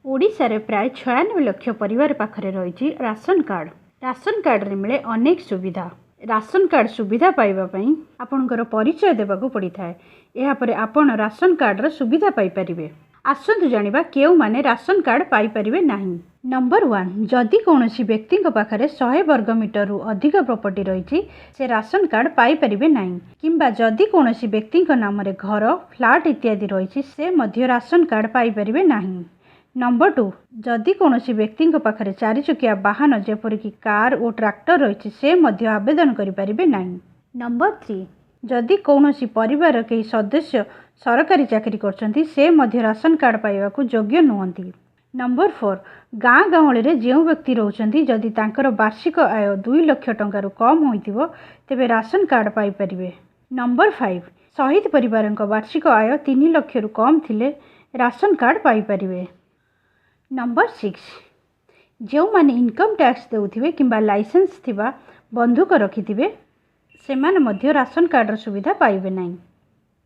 ओडिशा रे प्राय 96 लाख परिवार पाखरे रही राशन कार्ड। राशन कार्ड रे मिले अनेक सुविधा। राशन कार्ड सुविधा पाइबा पई आपनकर परिचय देबाकू पड़ी थाए। एहा परे आपण राशन कार्ड रो सुविधा पाई परिबे। आसंतु जानिबा केउ माने राशन कार्ड पाई परिबे नाही। नंबर 1, जदि कोनोसी व्यक्ति पाखरे 100 वर्ग मीटर रु अधिक प्रॉपर्टी रही से राशन कार्ड पाई परिबे नाही। किंबा जदि कोनोसी व्यक्ति नाम रे घर, फ्लैट इत्यादि रही से मध्य राशन कार्ड पाई परिबे नाही। नंबर 2, जदि कोनोसी व्यक्ति पाखरे 4 चकिया वाहन जेपरिक कार और ट्रैक्टर रही से मध्य आवेदन करि परिबे नाही। नंबर 3, जदि कौनसी परिवार के सदस्य सरकारी चाकरी करछंती से मध्य राशन कार्ड पाइबा को योग्य नुहंती। नंबर 4, गाँ गाँवली रे जो व्यक्ति रोचंती जदि तांकर वार्षिक आय 2 लाख टंका रु कम होइतिबो तेबे राशन कार्ड पाई परिबे। नंबर 5, शहीद परिवार वार्षिक आय 3 लाख रु कम थिले राशन कार्ड पाई परिबे। नंबर 6, जो माने इनकम टैक्स देउथिबे किंबा लाइसेंस थिबा बंधुक रखिथिबे सेमाने मध्य राशन कार्ड सुविधा पाइबे नाही।